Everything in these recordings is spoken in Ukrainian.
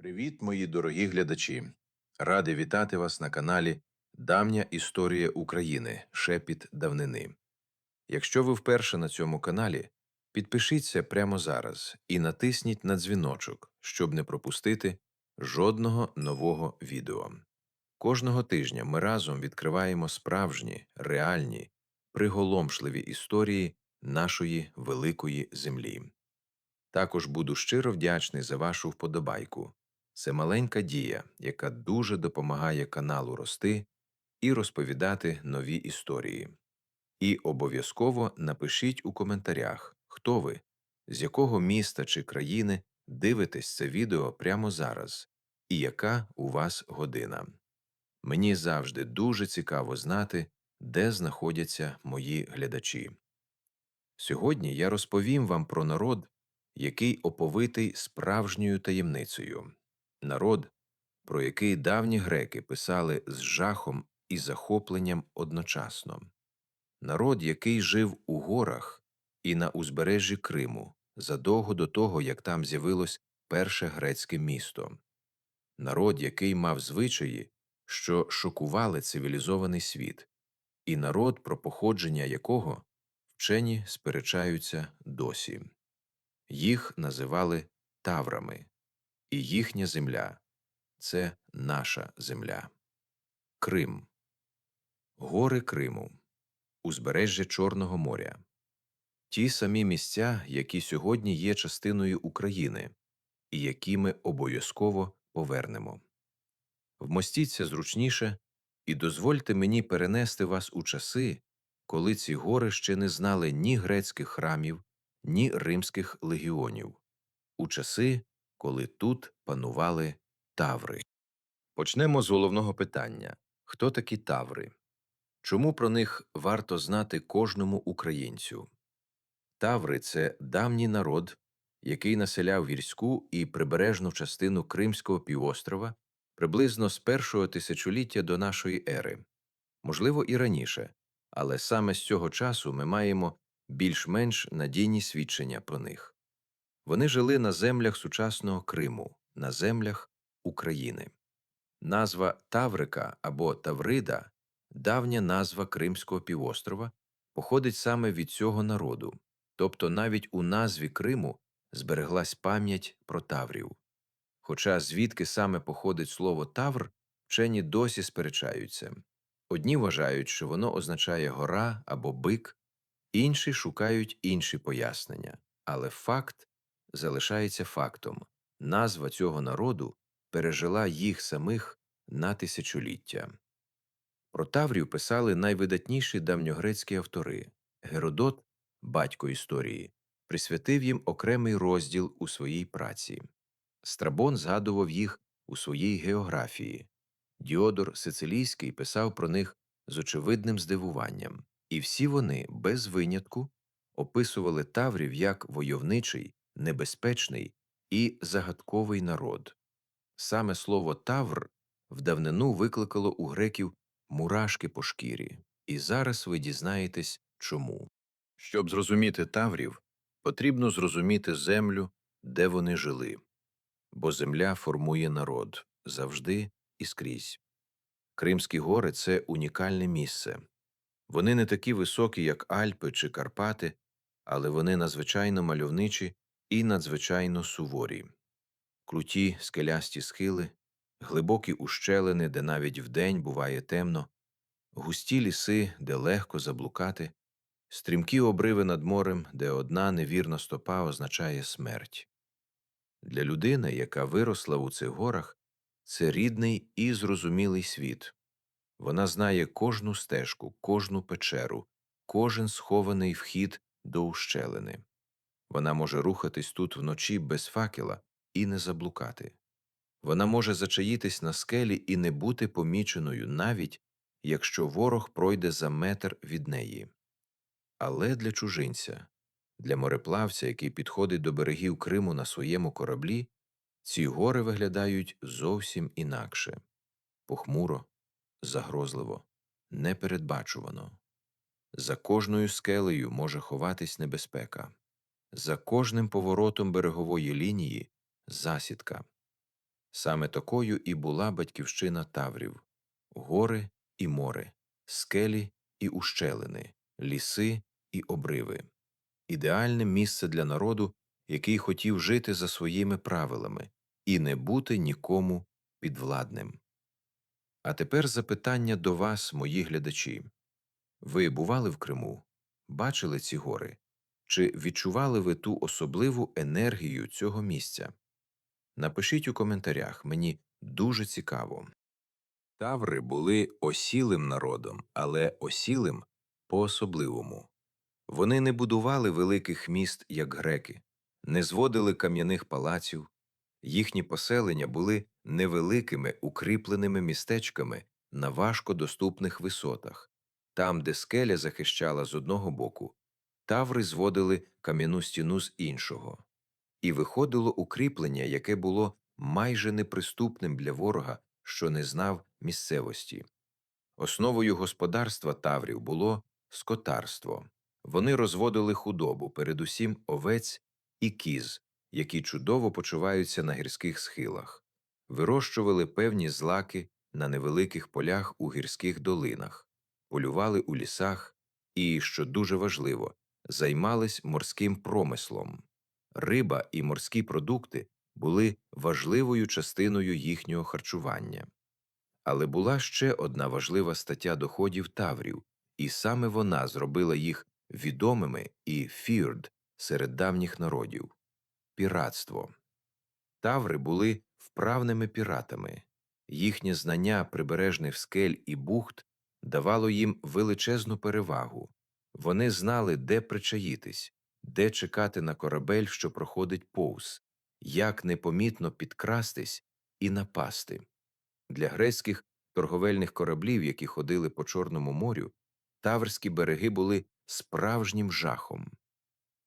Привіт, мої дорогі глядачі! Радий вітати вас на каналі Давня історія України. Шепіт давнини. Якщо ви вперше на цьому каналі, підпишіться прямо зараз і натисніть на дзвіночок, щоб не пропустити жодного нового відео. Кожного тижня ми разом відкриваємо справжні, реальні, приголомшливі історії нашої великої землі. Також буду щиро вдячний за вашу вподобайку. Це маленька дія, яка дуже допомагає каналу рости і розповідати нові історії. І обов'язково напишіть у коментарях, хто ви, з якого міста чи країни дивитесь це відео прямо зараз, і яка у вас година. Мені завжди дуже цікаво знати, де знаходяться мої глядачі. Сьогодні я розповім вам про народ, який оповитий справжньою таємницею. Народ, про який давні греки писали з жахом і захопленням одночасно. Народ, який жив у горах і на узбережжі Криму, задовго до того, як там з'явилось перше грецьке місто. Народ, який мав звичаї, що шокували цивілізований світ. І народ, про походження якого вчені сперечаються досі. Їх називали таврами. І їхня земля – це наша земля. Крим. Гори Криму. Узбережжя Чорного моря. Ті самі місця, які сьогодні є частиною України, і які ми обов'язково повернемо. Вмостіться зручніше і дозвольте мені перенести вас у часи, коли ці гори ще не знали ні грецьких храмів, ні римських легіонів, у часи, коли тут панували таври. Почнемо з головного питання. Хто такі таври? Чому про них варто знати кожному українцю? Таври – це давній народ, який населяв гірську і прибережну частину Кримського півострова приблизно з першого тисячоліття до нашої ери, можливо і раніше, але саме з цього часу ми маємо більш-менш надійні свідчення про них. Вони жили на землях сучасного Криму, на землях України. Назва Таврика або Таврида, давня назва Кримського півострова, походить саме від цього народу, тобто навіть у назві Криму збереглась пам'ять про таврів. Хоча звідки саме походить слово «тавр», вчені досі сперечаються. Одні вважають, що воно означає «гора» або «бик», інші шукають інші пояснення. Але факт залишається фактом. Назва цього народу пережила їх самих на тисячоліття. Про таврів писали найвидатніші давньогрецькі автори. Геродот, батько історії, присвятив їм окремий розділ у своїй праці. Страбон згадував їх у своїй географії. Діодор Сицилійський писав про них з очевидним здивуванням. І всі вони, без винятку, описували таврів як войовничий, небезпечний і загадковий народ. Саме слово «тавр» в давнину викликало у греків мурашки по шкірі. І зараз ви дізнаєтесь, чому. Щоб зрозуміти таврів, потрібно зрозуміти землю, де вони жили. Бо земля формує народ завжди і скрізь. Кримські гори – це унікальне місце. Вони не такі високі, як Альпи чи Карпати, але вони надзвичайно мальовничі і надзвичайно суворі. Круті скелясті схили, глибокі ущелини, де навіть вдень буває темно, густі ліси, де легко заблукати, стрімкі обриви над морем, де одна невірна стопа означає смерть. Для людини, яка виросла у цих горах, це рідний і зрозумілий світ. Вона знає кожну стежку, кожну печеру, кожен схований вхід до ущелини. Вона може рухатись тут вночі без факела і не заблукати. Вона може зачаїтись на скелі і не бути поміченою, навіть якщо ворог пройде за метр від неї. Але для чужинця, для мореплавця, який підходить до берегів Криму на своєму кораблі, ці гори виглядають зовсім інакше. Похмуро, загрозливо, непередбачувано. За кожною скелею може ховатись небезпека. За кожним поворотом берегової лінії – засідка. Саме такою і була батьківщина таврів: гори і море, скелі і ущелини, ліси і обриви. Ідеальне місце для народу, який хотів жити за своїми правилами і не бути нікому підвладним. А тепер запитання до вас, мої глядачі. Ви бували в Криму? Бачили ці гори? Чи відчували ви ту особливу енергію цього місця? Напишіть у коментарях, мені дуже цікаво. Таври були осілим народом, але осілим по-особливому. Вони не будували великих міст, як греки, не зводили кам'яних палаців. Їхні поселення були невеликими укріпленими містечками на важкодоступних висотах. Там, де скеля захищала з одного боку, таври зводили кам'яну стіну з іншого. І виходило укріплення, яке було майже неприступним для ворога, що не знав місцевості. Основою господарства таврів було скотарство. Вони розводили худобу, передусім овець і кіз, які чудово почуваються на гірських схилах, вирощували певні злаки на невеликих полях у гірських долинах, полювали у лісах і, що дуже важливо, займались морським промислом. Риба і морські продукти були важливою частиною їхнього харчування. Але була ще одна важлива стаття доходів таврів, і саме вона зробила їх відомими і фірд серед давніх народів – піратство. Таври були вправними піратами. Їхнє знання прибережних скель і бухт давало їм величезну перевагу. Вони знали, де причаїтись, де чекати на корабель, що проходить повз, як непомітно підкрастись і напасти. Для грецьких торговельних кораблів, які ходили по Чорному морю, таврські береги були справжнім жахом.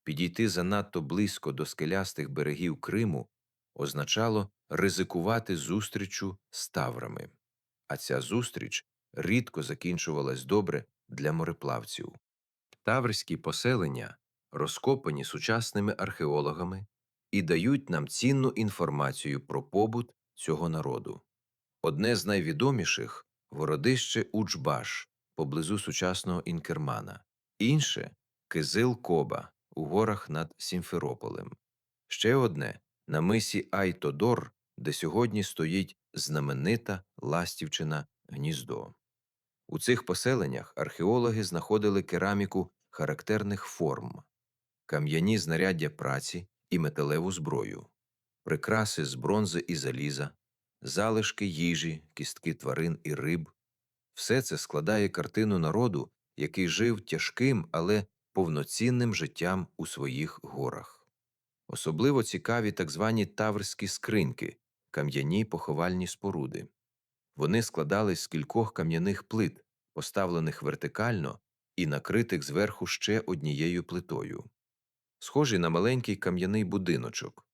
Підійти занадто близько до скелястих берегів Криму означало ризикувати зустрічю з таврами. А ця зустріч рідко закінчувалась добре для мореплавців. Таврські поселення розкопані сучасними археологами і дають нам цінну інформацію про побут цього народу. Одне з найвідоміших – городище Уджбаш поблизу сучасного Інкермана, інше – Кизил-Коба у горах над Сімферополем. Ще одне – на мисі Айтодор, де сьогодні стоїть знаменита Ластівчине гніздо. У цих поселеннях археологи знаходили кераміку характерних форм, кам'яні знаряддя праці і металеву зброю, прикраси з бронзи і заліза, залишки їжі, кістки тварин і риб. Все це складає картину народу, який жив тяжким, але повноцінним життям у своїх горах. Особливо цікаві так звані таврські скриньки – кам'яні поховальні споруди. Вони складались з кількох кам'яних плит, поставлених вертикально і накритих зверху ще однією плитою. Схожі на маленький кам'яний будиночок.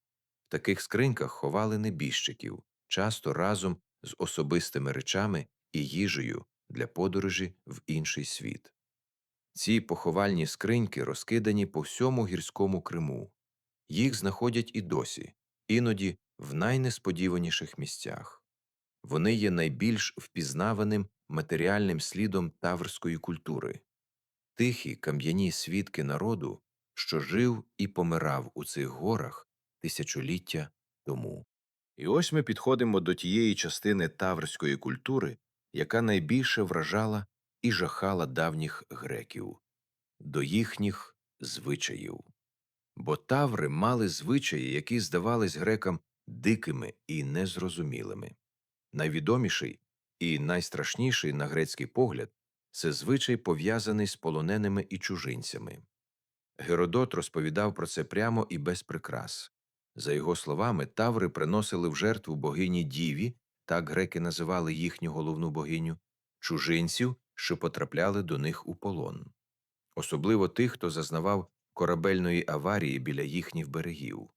В таких скриньках ховали небіжчиків, часто разом з особистими речами і їжею для подорожі в інший світ. Ці поховальні скриньки розкидані по всьому гірському Криму. Їх знаходять і досі, іноді в найнесподіваніших місцях. Вони є найбільш впізнаваним матеріальним слідом таврської культури. Тихі кам'яні свідки народу, що жив і помирав у цих горах тисячоліття тому. І ось ми підходимо до тієї частини таврської культури, яка найбільше вражала і жахала давніх греків – до їхніх звичаїв. Бо таври мали звичаї, які здавались грекам дикими і незрозумілими. Найвідоміший і найстрашніший на грецький погляд – це звичай, пов'язаний з полоненими і чужинцями. Геродот розповідав про це прямо і без прикрас. За його словами, таври приносили в жертву богині Діві, так греки називали їхню головну богиню, чужинців, що потрапляли до них у полон. Особливо тих, хто зазнавав корабельної аварії біля їхніх берегів.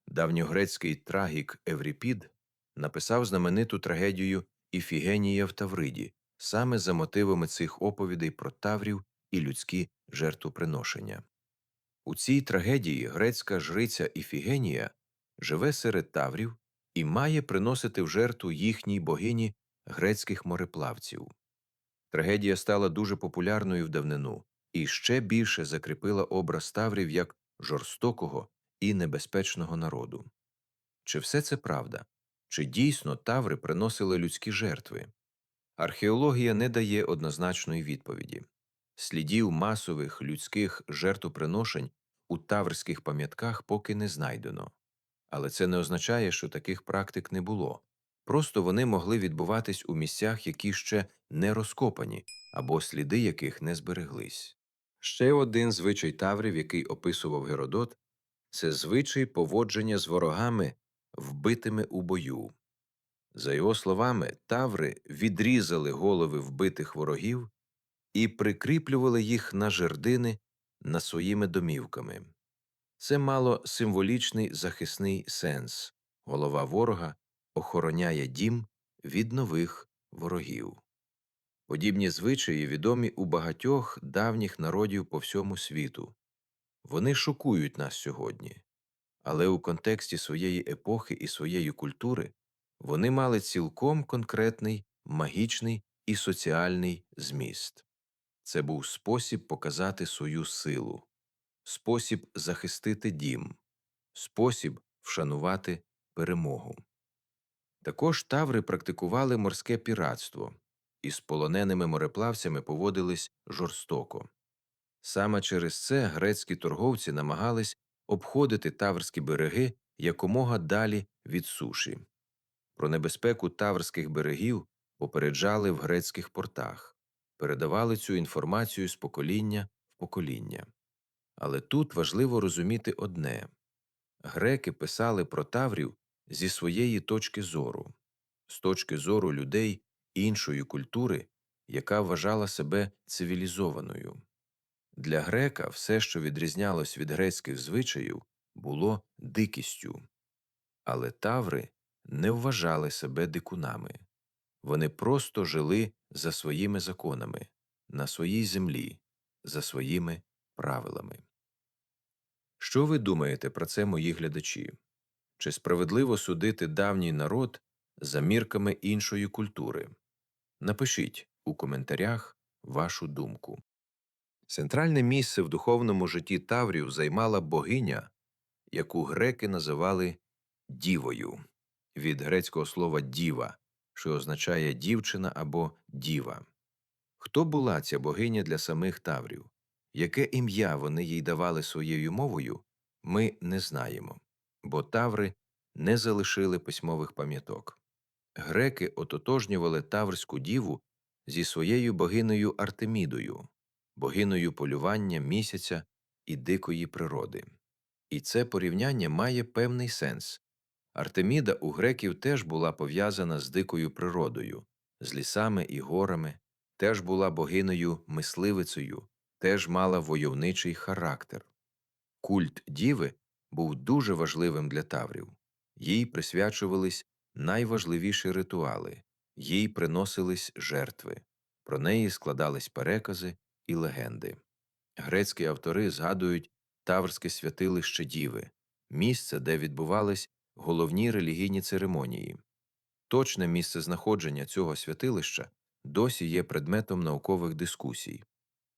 Давньогрецький трагік Евріпід написав знамениту трагедію «Іфігенія в Тавриді» саме за мотивами цих оповідей про таврів і людські жертвоприношення. У цій трагедії грецька жриця Іфігенія живе серед таврів і має приносити в жертву їхній богині грецьких мореплавців. Трагедія стала дуже популярною в давнину і ще більше закріпила образ таврів як жорстокого і небезпечного народу. Чи все це правда? Чи дійсно таври приносили людські жертви? Археологія не дає однозначної відповіді. Слідів масових людських жертвоприношень у таврських пам'ятках поки не знайдено. Але це не означає, що таких практик не було. Просто вони могли відбуватись у місцях, які ще не розкопані, або сліди яких не збереглись. Ще один звичай таврів, який описував Геродот, це звичай поводження з ворогами, вбитими у бою. За його словами, таври відрізали голови вбитих ворогів і прикріплювали їх на жердини над своїми домівками. Це мало символічний захисний сенс. Голова ворога охороняє дім від нових ворогів. Подібні звичаї відомі у багатьох давніх народів по всьому світу. Вони шокують нас сьогодні. Але у контексті своєї епохи і своєї культури вони мали цілком конкретний, магічний і соціальний зміст. Це був спосіб показати свою силу, спосіб захистити дім, спосіб вшанувати перемогу. Також таври практикували морське піратство і з полоненими мореплавцями поводились жорстоко. Саме через це грецькі торговці намагались обходити таврські береги якомога далі від суші. Про небезпеку таврських берегів попереджали в грецьких портах, передавали цю інформацію з покоління в покоління. Але тут важливо розуміти одне. Греки писали про таврів зі своєї точки зору, з точки зору людей іншої культури, яка вважала себе цивілізованою. Для грека все, що відрізнялось від грецьких звичаїв, було дикістю. Але таври не вважали себе дикунами. Вони просто жили за своїми законами, на своїй землі, за своїми правилами. Що ви думаєте про це, мої глядачі? Чи справедливо судити давній народ за мірками іншої культури? Напишіть у коментарях вашу думку. Центральне місце в духовному житті таврів займала богиня, яку греки називали Дівою, від грецького слова «діва», що означає «дівчина» або «діва». Хто була ця богиня для самих таврів? Яке ім'я вони їй давали своєю мовою, ми не знаємо, бо таври не залишили письмових пам'яток. Греки ототожнювали таврську діву зі своєю богинею Артемідою, богинею полювання, місяця і дикої природи. І це порівняння має певний сенс. Артеміда у греків теж була пов'язана з дикою природою, з лісами і горами, теж була богинею-мисливицею, теж мала войовничий характер. Культ діви був дуже важливим для таврів. Їй присвячувались найважливіші ритуали, їй приносились жертви, про неї складались перекази і легенди. Грецькі автори згадують Таврське святилище Діви, місце, де відбувались головні релігійні церемонії. Точне місцезнаходження цього святилища досі є предметом наукових дискусій.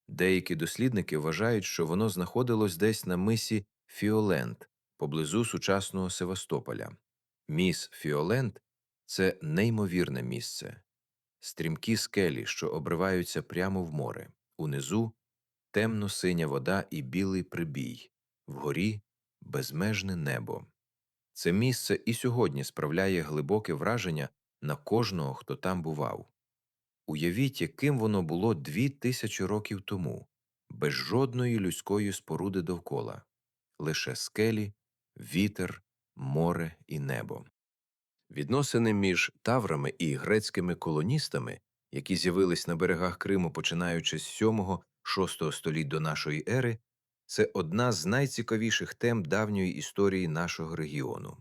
Деякі дослідники вважають, що воно знаходилось десь на мисі Фіолент, поблизу сучасного Севастополя. Міс Фіолент – це неймовірне місце. Стрімкі скелі, що обриваються прямо в море. Унизу – темно-синя вода і білий прибій. Вгорі – безмежне небо. Це місце і сьогодні справляє глибоке враження на кожного, хто там бував. Уявіть, яким воно було 2000 років тому, без жодної людської споруди довкола. Лише скелі, вітер, море і небо. Відносини між таврами і грецькими колоністами, які з'явились на берегах Криму починаючи з 7-6 століть до нашої ери, це одна з найцікавіших тем давньої історії нашого регіону.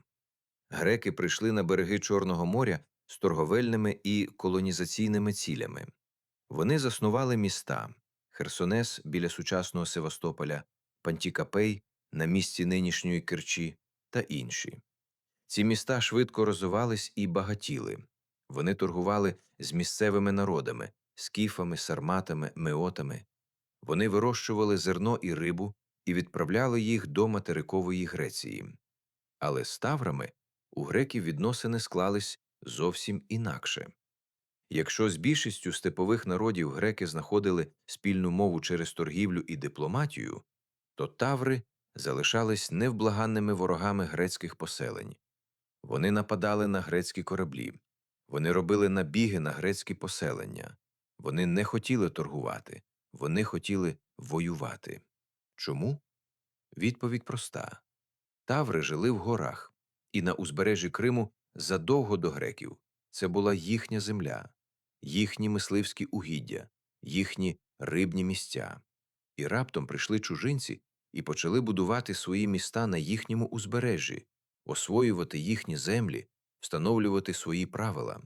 Греки прийшли на береги Чорного моря з торговельними і колонізаційними цілями. Вони заснували міста – Херсонес біля сучасного Севастополя, Пантікапей на місці нинішньої Керчі та інші. Ці міста швидко розвивались і багатіли. Вони торгували з місцевими народами, скіфами, сарматами, меотами. Вони вирощували зерно і рибу і відправляли їх до материкової Греції. Але з таврами у греків відносини склались зовсім інакше. Якщо з більшістю степових народів греки знаходили спільну мову через торгівлю і дипломатію, то таври залишались невблаганними ворогами грецьких поселень. Вони нападали на грецькі кораблі, вони робили набіги на грецькі поселення, вони не хотіли торгувати, вони хотіли воювати. Чому? Відповідь проста. Таври жили в горах, і на узбережжі Криму задовго до греків. Це була їхня земля, їхні мисливські угіддя, їхні рибні місця. І раптом прийшли чужинці і почали будувати свої міста на їхньому узбережжі, освоювати їхні землі, встановлювати свої правила.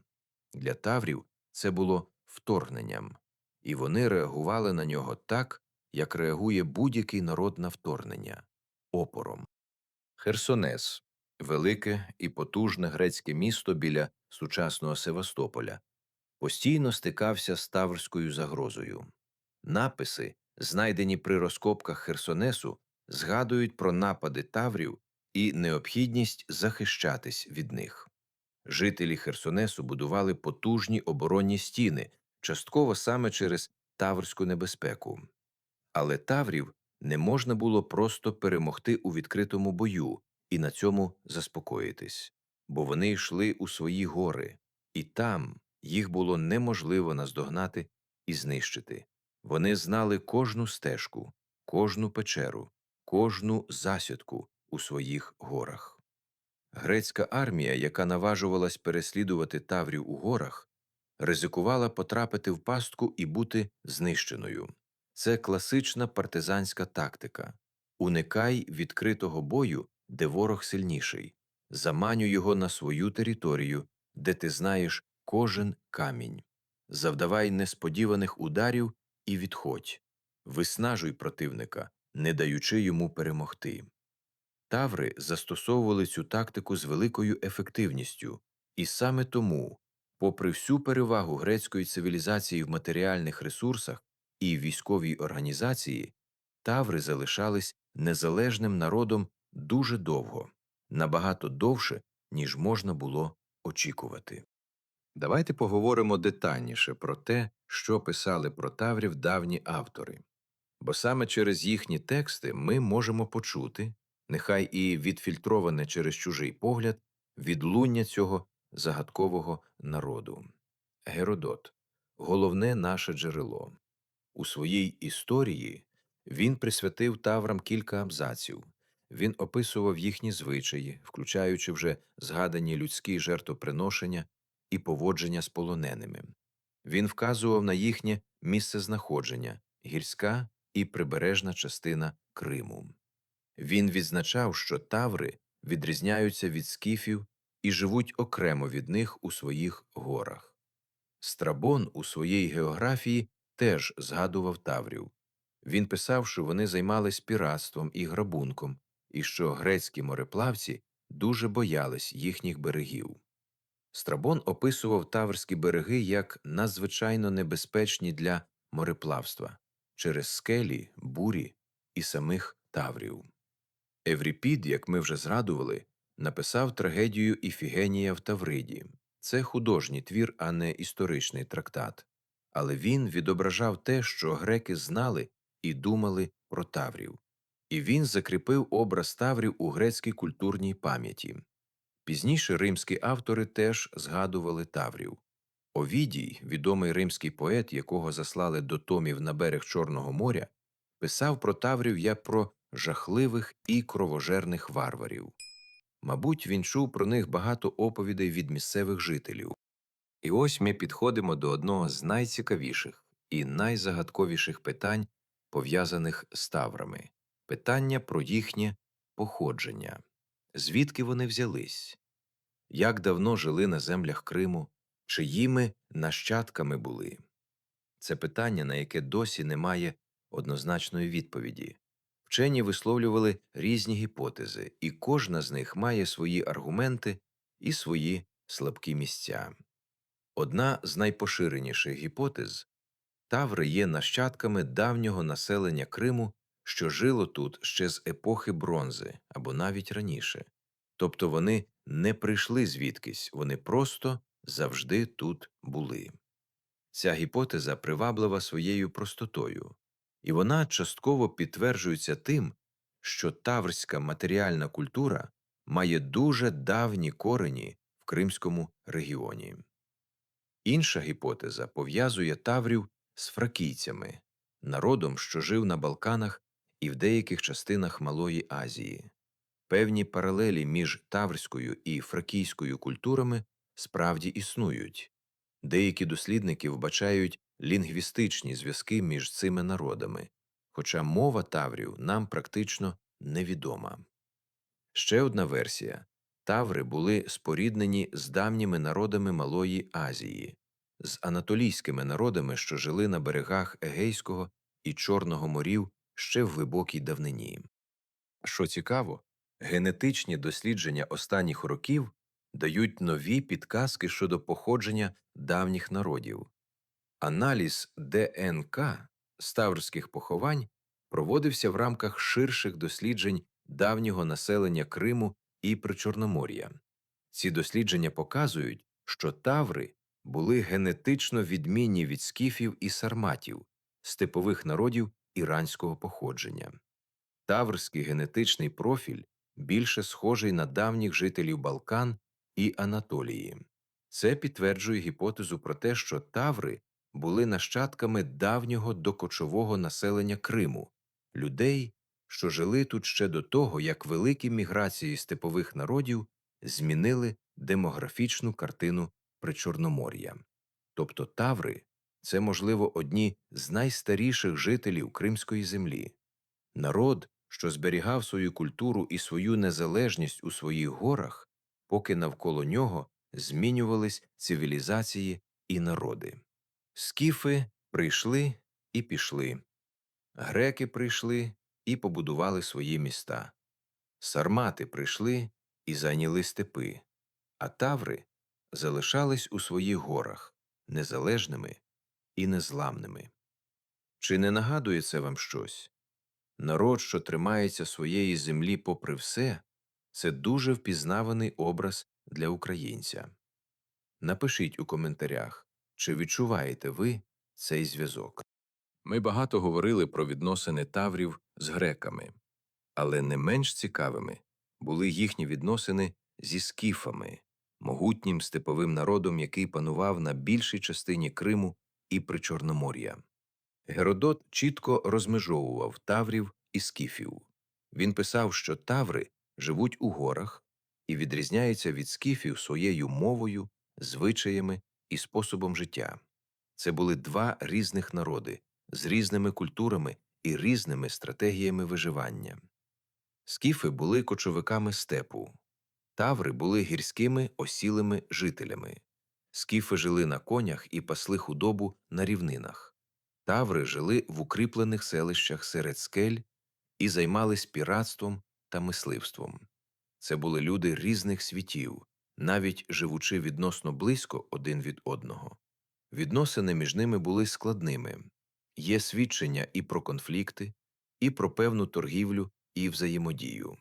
Для таврів це було вторгненням, і вони реагували на нього так, як реагує будь-який народ на вторгнення – опором. Херсонес – велике і потужне грецьке місто біля сучасного Севастополя, постійно стикався з таврською загрозою. Написи, знайдені при розкопках Херсонесу, згадують про напади таврів і необхідність захищатись від них. Жителі Херсонесу будували потужні оборонні стіни, частково саме через таврську небезпеку. Але таврів не можна було просто перемогти у відкритому бою і на цьому заспокоїтись, бо вони йшли у свої гори, і там їх було неможливо наздогнати і знищити. Вони знали кожну стежку, кожну печеру, кожну засідку у своїх горах. Грецька армія, яка наважувалась переслідувати таврів у горах, ризикувала потрапити в пастку і бути знищеною. Це класична партизанська тактика. Уникай відкритого бою, де ворог сильніший. Заманюй його на свою територію, де ти знаєш кожен камінь. Завдавай несподіваних ударів і відходь. Виснажуй противника, не даючи йому перемогти. Таври застосовували цю тактику з великою ефективністю, і саме тому, попри всю перевагу грецької цивілізації в матеріальних ресурсах і військовій організації, таври залишались незалежним народом дуже довго, набагато довше, ніж можна було очікувати. Давайте поговоримо детальніше про те, що писали про таврів давні автори. Бо саме через їхні тексти ми можемо почути, нехай і відфільтроване через чужий погляд, відлуння цього загадкового народу. Геродот – головне наше джерело. У своїй історії він присвятив таврам кілька абзаців. Він описував їхні звичаї, включаючи вже згадані людські жертвоприношення і поводження з полоненими. Він вказував на їхнє місцезнаходження – гірська і прибережна частина Криму. Він відзначав, що таври відрізняються від скіфів і живуть окремо від них у своїх горах. Страбон у своїй географії теж згадував таврів. Він писав, що вони займались піратством і грабунком, і що грецькі мореплавці дуже боялись їхніх берегів. Страбон описував таврські береги як надзвичайно небезпечні для мореплавства через скелі, бурі і самих таврів. Евріпід, як ми вже згадували, написав трагедію Іфігенія в Тавриді. Це художній твір, а не історичний трактат. Але він відображав те, що греки знали і думали про таврів. І він закріпив образ таврів у грецькій культурній пам'яті. Пізніше римські автори теж згадували таврів. Овідій, відомий римський поет, якого заслали до Томів на берег Чорного моря, писав про таврів як про жахливих і кровожерних варварів. Мабуть, він чув про них багато оповідей від місцевих жителів. І ось ми підходимо до одного з найцікавіших і найзагадковіших питань, пов'язаних з таврами – питання про їхнє походження. Звідки вони взялись? Як давно жили на землях Криму? Чиїми нащадками були? Це питання, на яке досі немає однозначної відповіді. Вчені висловлювали різні гіпотези, і кожна з них має свої аргументи і свої слабкі місця. Одна з найпоширеніших гіпотез – таври є нащадками давнього населення Криму, що жило тут ще з епохи бронзи або навіть раніше. Тобто вони не прийшли звідкись, вони просто завжди тут були. Ця гіпотеза приваблива своєю простотою, і вона частково підтверджується тим, що таврська матеріальна культура має дуже давні корені в Кримському регіоні. Інша гіпотеза пов'язує таврів з фракійцями, народом, що жив на Балканах і в деяких частинах Малої Азії. Певні паралелі між таврською і фракійською культурами справді існують. Деякі дослідники вбачають лінгвістичні зв'язки між цими народами, хоча мова таврів нам практично невідома. Ще одна версія – таври були споріднені з давніми народами Малої Азії, з анатолійськими народами, що жили на берегах Егейського і Чорного морів ще в глибокій давнині. Що цікаво, генетичні дослідження останніх років дають нові підказки щодо походження давніх народів. Аналіз ДНК з таврських поховань проводився в рамках ширших досліджень давнього населення Криму і Причорномор'я. Ці дослідження показують, що таври були генетично відмінні від скіфів і сарматів, степових народів іранського походження. Таврський генетичний профіль більше схожий на давніх жителів Балкан і Анатолії. Це підтверджує гіпотезу про те, що таври були нащадками давнього докочового населення Криму, людей, що жили тут ще до того, як великі міграції степових народів змінили демографічну картину Причорномор'я. Тобто таври – це, можливо, одні з найстаріших жителів Кримської землі. Народ, що зберігав свою культуру і свою незалежність у своїх горах, поки навколо нього змінювались цивілізації і народи. Скіфи прийшли і пішли, греки прийшли і побудували свої міста, сармати прийшли і зайняли степи, а таври залишались у своїх горах, незалежними і незламними. Чи не нагадує це вам щось? Народ, що тримається своєї землі попри все, це дуже впізнаваний образ для українця. Напишіть у коментарях, чи відчуваєте ви цей зв'язок. Ми багато говорили про відносини таврів з греками, але не менш цікавими були їхні відносини зі скіфами, могутнім степовим народом, який панував на більшій частині Криму і Причорномор'я. Геродот чітко розмежовував таврів і скіфів. Він писав, що таври живуть у горах і відрізняються від скіфів своєю мовою, звичаями і способом життя. Це були два різних народи з різними культурами і різними стратегіями виживання. Скіфи були кочовиками степу. Таври були гірськими осілими жителями. Скіфи жили на конях і пасли худобу на рівнинах. Таври жили в укріплених селищах серед скель і займались піратством та мисливством. Це були люди різних світів, навіть живучи відносно близько один від одного. Відносини між ними були складними. Є свідчення і про конфлікти, і про певну торгівлю і взаємодію.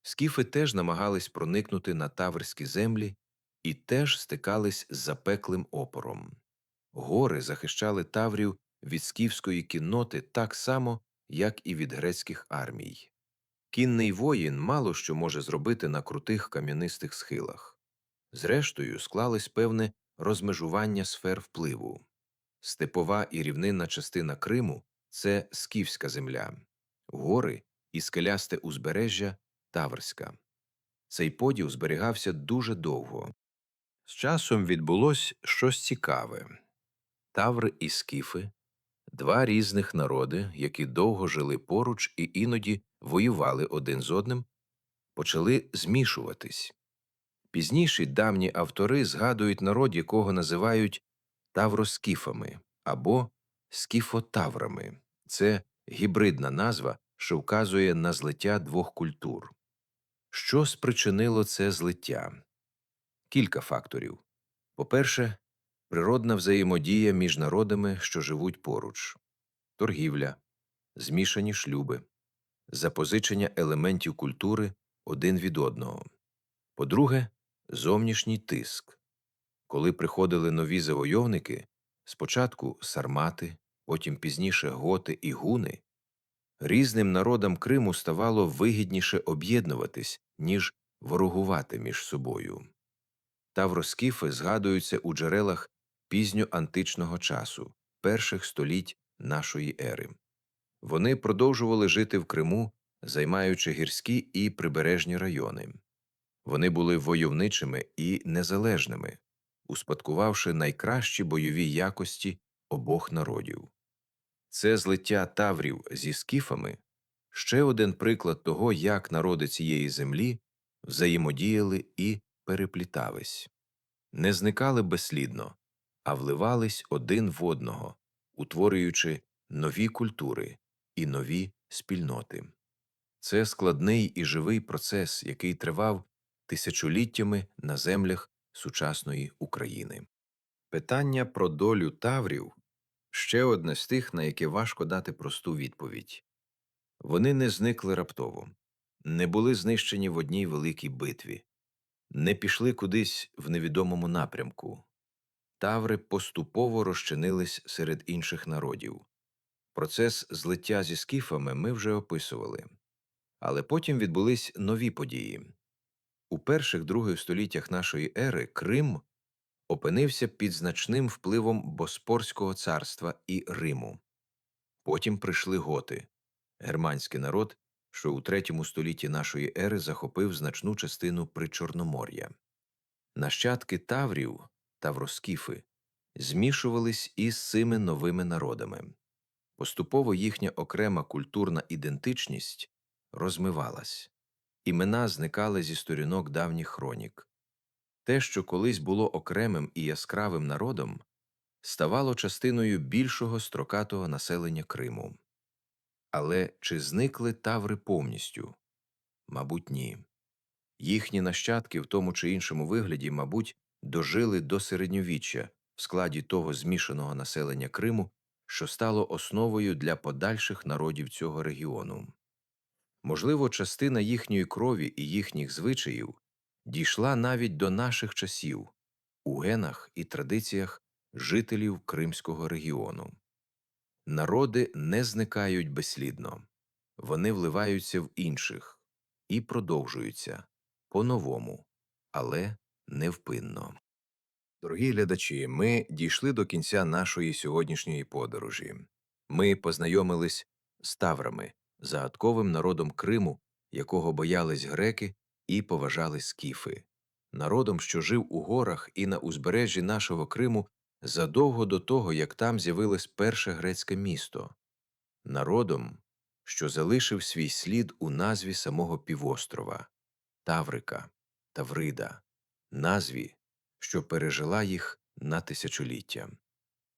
Скіфи теж намагались проникнути на таврські землі і теж стикались з запеклим опором. Гори захищали таврів від скіфської кінноти так само, як і від грецьких армій. Кінний воїн мало що може зробити на крутих кам'янистих схилах. Зрештою, склалось певне розмежування сфер впливу. Степова і рівнинна частина Криму – це скіфська земля, гори і скелясте узбережжя – таврська. Цей поділ зберігався дуже довго. З часом відбулось щось цікаве. Таври і скіфи – два різних народи, які довго жили поруч і іноді воювали один з одним, почали змішуватись. Пізніші давні автори згадують народ, якого називають тавроскіфами або скіфотаврами. Це гібридна назва що вказує на злиття двох культур. Що спричинило це злиття? Кілька факторів. По-перше, природна взаємодія між народами, що живуть поруч, торгівля, змішані шлюби, запозичення елементів культури один від одного. По-друге, зовнішній тиск. Коли приходили нові завойовники, спочатку сармати, потім пізніше готи і гуни, різним народам Криму ставало вигідніше об'єднуватись, ніж ворогувати між собою. Тавроскіфи згадуються у джерелах пізньоантичного часу, перших століть нашої ери. Вони продовжували жити в Криму, займаючи гірські і прибережні райони. Вони були войовничими і незалежними, успадкувавши найкращі бойові якості обох народів. Це злиття таврів зі скіфами – ще один приклад того, як народи цієї землі взаємодіяли і переплітались. Не зникали безслідно, а вливались один в одного, утворюючи нові культури і нові спільноти. Це складний і живий процес, який тривав тисячоліттями на землях сучасної України. Питання про долю таврів – ще одне з тих, на яке важко дати просту відповідь. Вони не зникли раптово, не були знищені в одній великій битві, не пішли кудись в невідомому напрямку. Таври поступово розчинились серед інших народів. Процес злиття зі скіфами ми вже описували. Але потім відбулись нові події. У перших-других століттях нашої ери Крим опинився під значним впливом Боспорського царства і Риму. Потім прийшли готи – германський народ, що у третьому столітті нашої ери захопив значну частину Причорномор'я. Нащадки таврів, тавроскіфи, змішувались із цими новими народами. Поступово їхня окрема культурна ідентичність розмивалась. Імена зникали зі сторінок давніх хронік. Те, що колись було окремим і яскравим народом, ставало частиною більшого строкатого населення Криму. Але чи зникли таври повністю? Мабуть, ні. Їхні нащадки в тому чи іншому вигляді, мабуть, дожили до середньовіччя в складі того змішаного населення Криму, що стало основою для подальших народів цього регіону. Можливо, частина їхньої крові і їхніх звичаїв дійшла навіть до наших часів у генах і традиціях жителів Кримського регіону. Народи не зникають безслідно, вони вливаються в інших і продовжуються по-новому, але невпинно. Дорогі глядачі, ми дійшли до кінця нашої сьогоднішньої подорожі. Ми познайомились з таврами, загадковим народом Криму, якого боялись греки і поважали скіфи, народом, що жив у горах і на узбережжі нашого Криму задовго до того, як там з'явилось перше грецьке місто, народом, що залишив свій слід у назві самого півострова – Таврика, Таврида, назві, що пережила їх на тисячоліття.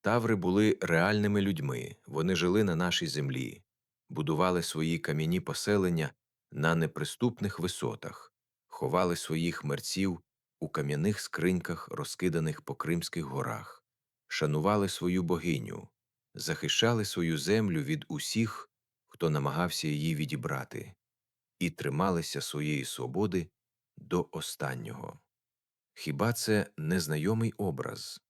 Таври були реальними людьми, вони жили на нашій землі, будували свої кам'яні поселення на неприступних висотах, ховали своїх мерців у кам'яних скриньках, розкиданих по Кримських горах, шанували свою богиню, захищали свою землю від усіх, хто намагався її відібрати, і трималися своєї свободи до останнього. Хіба це не знайомий образ?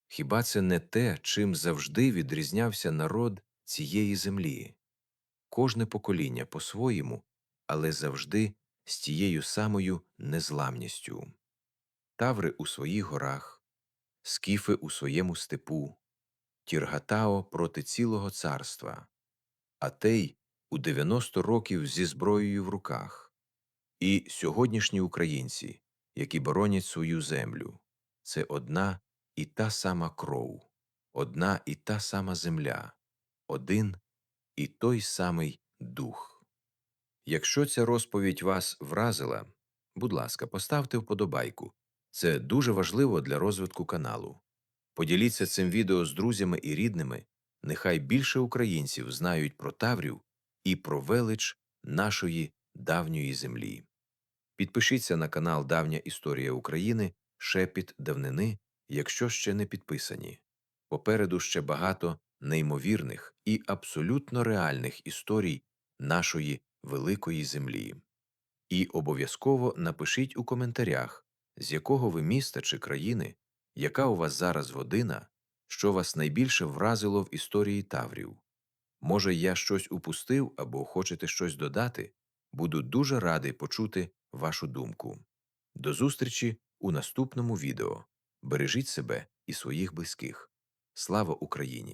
Хіба це не те, чим завжди відрізнявся народ цієї землі? Кожне покоління по-своєму, але завжди з тією самою незламністю. Таври у своїх горах, скіфи у своєму степу, Тіргатао проти цілого царства, Атей у 90 років зі зброєю в руках. І сьогоднішні українці, які боронять свою землю, це одна і та сама кров, одна і та сама земля, один і той самий дух. Якщо ця розповідь вас вразила, будь ласка, поставте вподобайку. Це дуже важливо для розвитку каналу. Поділіться цим відео з друзями і рідними, нехай більше українців знають про таврів і про велич нашої давньої землі. Підпишіться на канал Давня історія України Шепіт давнини, якщо ще не підписані. Попереду ще багато неймовірних і абсолютно реальних історій нашої великої землі. І обов'язково напишіть у коментарях, з якого ви міста чи країни, яка у вас зараз година, що вас найбільше вразило в історії Таврів. Може, я щось упустив або хочете щось додати? Буду дуже радий почути вашу думку. До зустрічі у наступному відео. Бережіть себе і своїх близьких. Слава Україні!